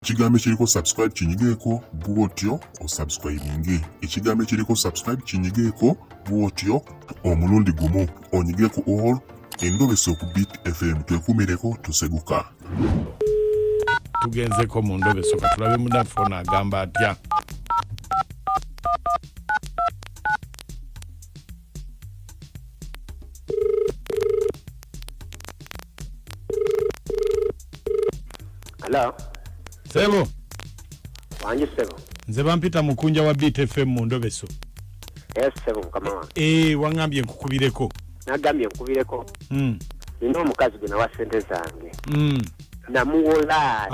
Ekigambo ekiriko subscribe kinyigeeko bwotyo osubscribinge. Ekigambo ekiriko subscribe kinyigeeko bwotyo omulundi gumu onyige ku all Mundobeso ku Beat FM twekumireko tuseguka. Tugenzeko Mundobeso katulabe mudafona agamba atya. Hello. Sebo. Wanji Sebo. Nze bampita Mukunja wa Beat FM Mundobeso. Yes Sebo kama. Wangambye nkukubireko. Nagambye nkubireko. Nino omukazi gwe nawa sente zange. Namuwola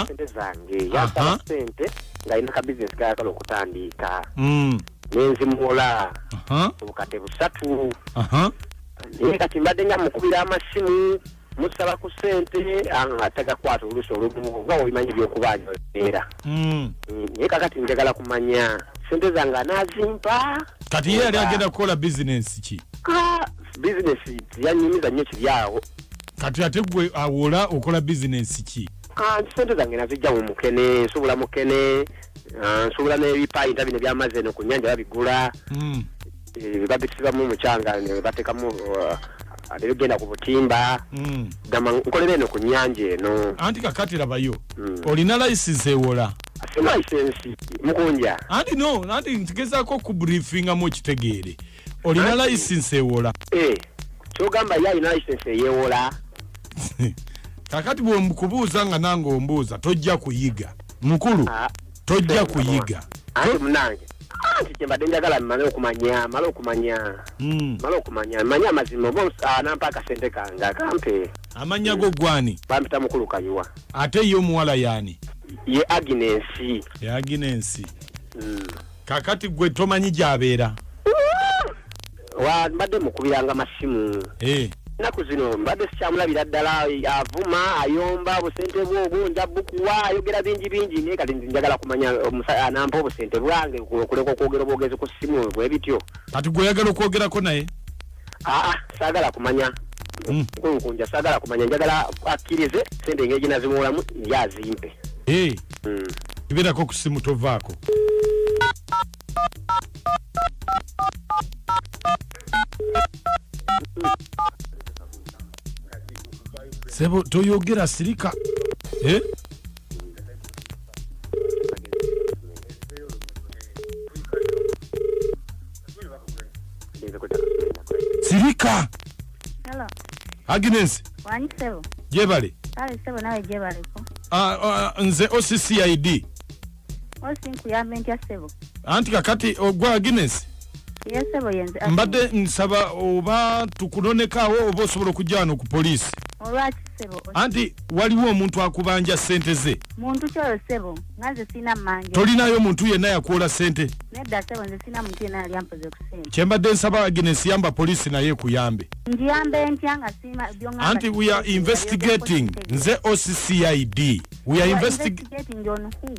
sente zange. Yasaba sente nga ina ka business kayagala okutandika. Nenzi muwola. Obukadde busatu. Kati mbadde nga mukubira amasimu. Musaba ku sente ataga kwata oluso olumu nga obimanyi byokubanja era kakati njagala kumanya sente zange anazimpa kati yeye ali agenda kukola business ki business yanyumiza nnyo kiryawo kati ate gwe awola okola business ki sente zange nazijja mu mukene nsobola mukene nsobola n'ebipayinta bino byamaze eno ku nnyanja babigula babisiba mu mucanga ne batekamu genda ku butimba dama nkolere eno ku nnyanja eno anti kakati labayo olina license ewola asema license Mukunja anti ntigezaako ku briefinga mu kitegeere olina license ewola kyogamba ye alina license eyewola kakati bwe mukubuuza nga nange ombuuza tojja kuyiga mukulu tojja kuyiga ate munange anti kyembadde njagala mmale okumanya manya amazima nampa akasente kange akampe amanya go gwani bampita mukulu Kayuwa ate ye omuwala yani ye Agnes kakati gwe tomanyi gyabeera mbadde mukubiranga masimu naku zino mbadde sikyamulabira ddala avuma ayomba obusente bwobwo njabukuwa ayogera bingi naye kati njagala kumanya nampa obusente bwange okuleka okwogera obwogezi ku ssimu bwe bityo kati gwe oyagala okwogerako naye saagala kumanya Mukunja saagala kumanya njagala akkirize sente engeri ginazimuwolamu yazimpe kibeerako ku ssimu tovaako Sebo toyogera sirika sirika hello Agnes wanyi Sebo jebale Sebo nawe jebaleko nze OCCID nkuyambe ntya Sebo anti kakati ogwa Agnes yes Sebo yenze mbadde nsaba oba tukunonekaawo oba osobola okujja wano ku poliisi olwaki Sebo anti waliwo omuntu akubanja sente ze muntu kyoyo Sebo nganze sina manje tolinayo muntu yenna yakuwola sente nedda Sebo nze sina muntu yenna yali ampoze ku sente kyembadde nsaba Agnes yamba poliisi naye kuyambe ndiyambe ntya nga sima byongamba anti we are investigating nze OCCID we are investigating on who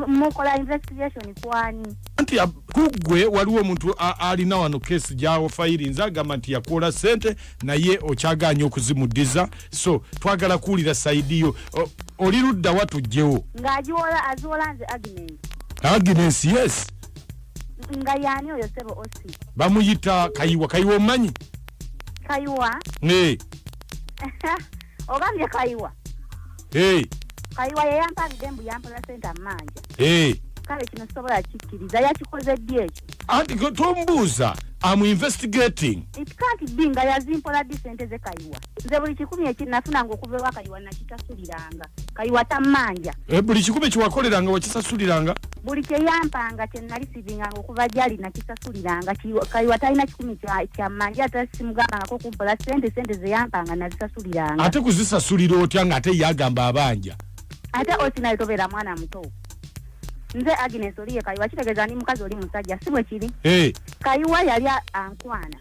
mukola investigation kwani anti kugwe waliwo omuntu alina wano case jawo file nza agamba nti yakola sente naye okyaganya okuzimudiza so twagala kuulira side yo olirudda watujjewo ng'agiwola aziwola nze Agnes yes nga yani oyo Sebo osi bamuyita Kayiwa omanyi Kayiwa ogambye Kayiwa Kayiwa yeyampa bidembu yampola sente amanja kale kino sobola kikkiriza yakikoze ddi ekyo anti tombuuza I'm investigating it can't be nga yazimpola ddi sente ze Kayiwa nze buli 10 nafunanga okuva ewa Kayiwa nakitasuliranga Kayiwa tamanja buli 10 kiwakoleranga wakisasuliranga buli kyeyampanga kyenali sivinganga okuva gyali nakisasuliranga Kayiwa talina 10 kyamanja ate simugambangako kumpola sente ze yampanga nazisasuliranga ate kuzisasulira otya nga ate yagamba abanja ate osinayo tobeera mwana muto nze Agnes oliye Kayiwa kitegeeza ni mukazi oli musajja si bwe kiri Kayiwa yali ankwana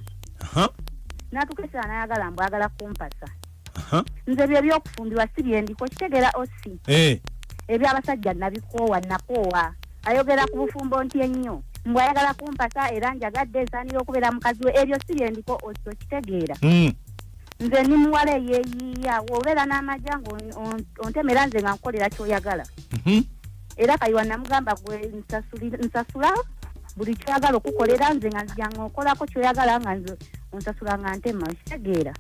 natukesera nayagala mbwagala kumpasa nze bye byokufumbirwa si byendiko kitegeera osi ebyabasajja nakoowa ayogera ku bufumbo nti ennyo mbwayagala kumpasa era njagadde nsaanira okubeera mukazi we ebyo si byendiko osi okitegeera nze ni muwala yeyiya wobeera n'amajango ontemera nze nga nkolera kyoyagala era kayiwa namugamba gwe nsasula buli kyoyagala okukolera nze nga nzijanga okolako kyoyagala nga nze onsasula nga ntema kitegeera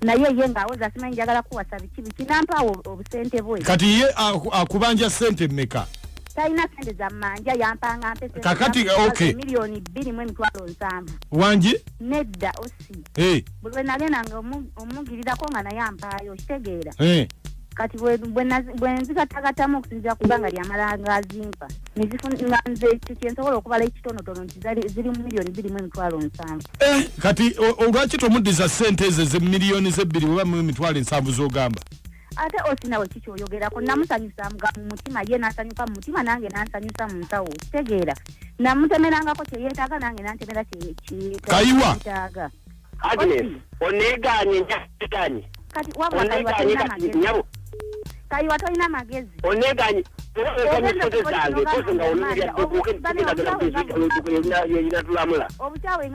naye ye ng'awoza simanyi njagala kuwasa biki nampaawo obusente bwe kati ye akubanja sente mmeka talina sente za manja yampanga mpese kakati okay milioni 2.7 wanji nedda osi bwe nagendanga omugirirako nga naye ampaayo kitegeera kati bwe nzikatagatamu okusinzira kubanga lyamalanga azimpa nizifunira nze kyensobola okubala ekitonotono nti ziri mu milioni 2.7 kati olwaki tomuddiza sente ezo ze milioni ze 2.7 z'ogamba ate osinawe kikyoyogerako namusanyusa mu mutima ye nasanyuka mu mutima nange nansanyusa mu nsawo kitegeera namutemerangako kyeyeetaaga nange nantemera kayiwa Agnes oneganye kati wabula kayiwa tolina magezi oneganye obukyawe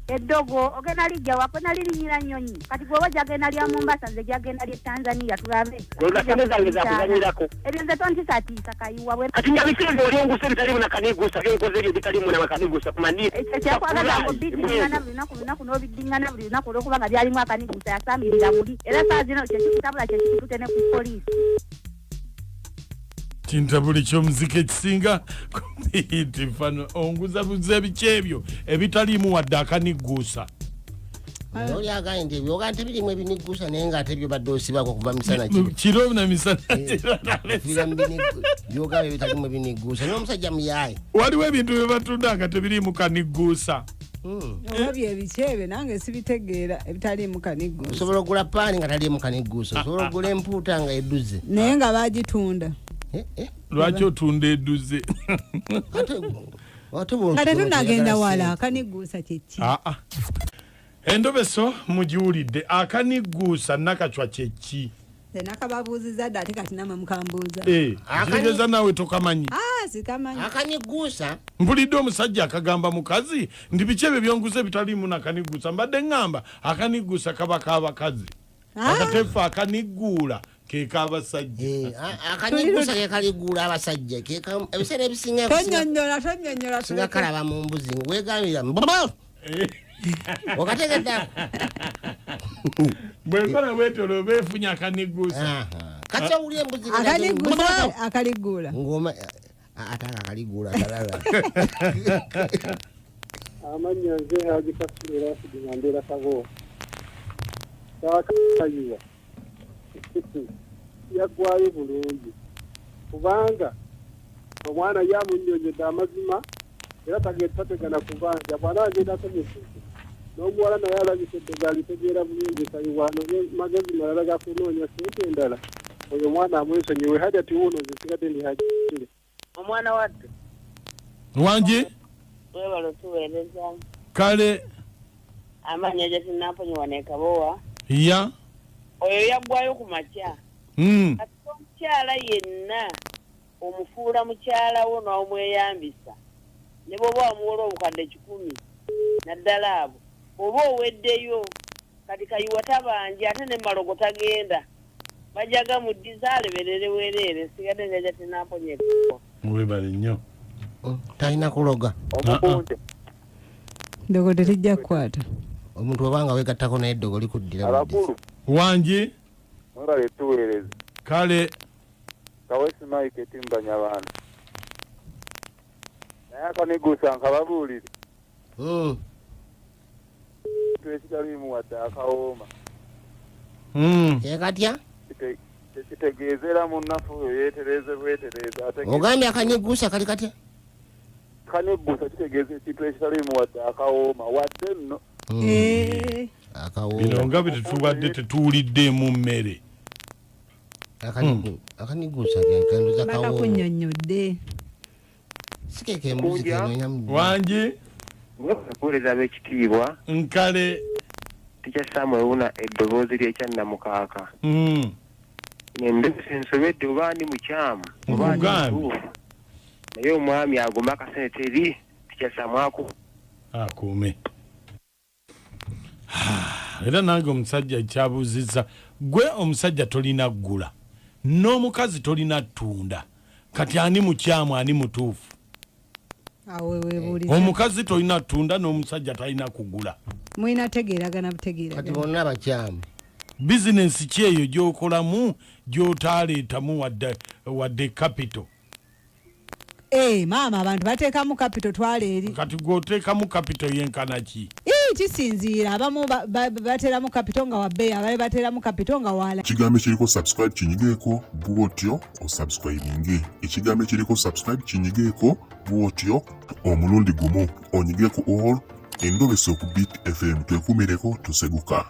eddogo ogenda lijja wako nalirinyira nnyonyi kati gwe wajagenda lya Mombasa nze jagenda lye Tanzania tulabe ebyo nze tontisatiisa kayiwa kati nyabisenze olyonguse bitali munakanigusa byenkoze ebyo bitali munakanigusa kumani ekyakwagala ngo bidingana lunaku n'obidingana buli lunaku olw'okuba nga byalimu akanigusa yasambirira buli era saa zino kyekitabula kyekitute ne ku poliisi kintabuli ky'omuzika ekisinga kumiti fano onguzabuza ebiki ebyo ebitaliimu wadde akanigusa oli agaye nti ebyoga nti birimu ebinigusa naye nga ate byo badde osibako kuva misana kiro na misana byoga byo bitalimu ebinigusa n'omusajja muyaaye waliwo ebintu bye batunda nga tebiriimu kanigusa olabye ebikyebe nange sibitegeera ebitaliimu kanigusa osobola okugula paani nga taliimu kanigusa osobola okugula empuuta nga edduze naye nga bagitunda lwaki otunda edduze nga tetunagenda wala akanigusa kyeki Endobeso mujiwulidde akanigusa nakachwa kyeki nakababuuziza dde ate kati namwe mukambuuza kitegeeza nawe tokamanyi sikamanyi akanigusa mpulidde omusajja akagamba mukazi ndi biki ebyo byonguza ebitaliimu nakanigusa mbadde ngamba akanigusa kaba k'abakazi akatefu akaniguula ke k'abasajja akanigusa ke kaliguula abasajja ebiseera ebisinga tonnyonnyola singa kalaba mu mbuzi weegambira okategeddeako bwenkona bwetolo beefunya akanigusa kati owulya embuzi akaliguula ngoma ate akaliguula kalala amannya nze Haji Kasule Rashidi Mandela Kago kaakayiwa yaggwayo bulungi kubanga omwana yamunnyonyedde amazima era tategana kubanja bwana agenda temusize n'omuwala naye alabise eddega alitegeera bulungi kayiwano magezi malala gakunoonya sente endala oyo omwana amwesonyiwe hajati wuuno zisigadde ndi hajire omwana wadde wangi webalo tuweereza kale amanya gyetinamponyiwa nekabowa ya oyo yaggwayo ku makya ate omukyala yenna omufuula mukyala wo n'omweyambisa ne bw'oba wamuwola obukadde 10 naddala abo oba oweddeyo kati kayiwa tabanja ate ne malogo tagenda bajaga mu ddiza aleberere wereere sigadde njaja tinamponye webale nnyo talina kuloga ndogo terijja kukwata omuntu obanga wegattako naye eddogo likuddira abakulu wangi mwebale tuweereza kale kawesi mike timbanya abaana naye akanigusa nkababuulire ekitaliimu wadde akawooma ekatya tekitegeezera munnafu oyo yeetereze bwetereza ogambye akanigusa kali katya kanigusa kitegeeza ekintu ekitaliimu wadde akawooma wadde nno bino nga bwe tetubadde tetuwulidde mu mmere akanigusa kendoza kawooma bakakunnyonnyodde sikeke embuzi kenonya wangi okuweereza ab'ekitiibwa nkale tikya Samuel wuna eddoboozi ly'ekyannamukaaka Mundobeso ensobedde oba ndi mukyamu oba ndi mutuufu naye omwami agomba akasente eri tikyasamwako akuume. Era nange omusajja kyabuuzizza gwe omusajja tolina ggula n'omukazi tolina ttunda kati ani mukyamu ani mutuufu? Omukazi tolina ttunda n'omusajja talina kugula. Mwina tegeeragana butegeeragana. Kati bonna bakyamu. Bizinensi ki eyo gy'okolamu gy'otaaleetamu wadde capital? Maama abantu bateekamu capital twale eri. Kati gw'oteekamu capital yenkana ki? Kisinziira abamu bateeramu capital nga wabbeeyi abalala bateeramu capital nga wala. Ekigambo ekiriko subscribe kinyigeeko bw'otyo osubscribinge. Ekigambo ekiriko subscribe kinyigeeko bw'otyo omulundi gumu onyigeeko all Mundobeso ku Beat FM twekumireko tuseguka.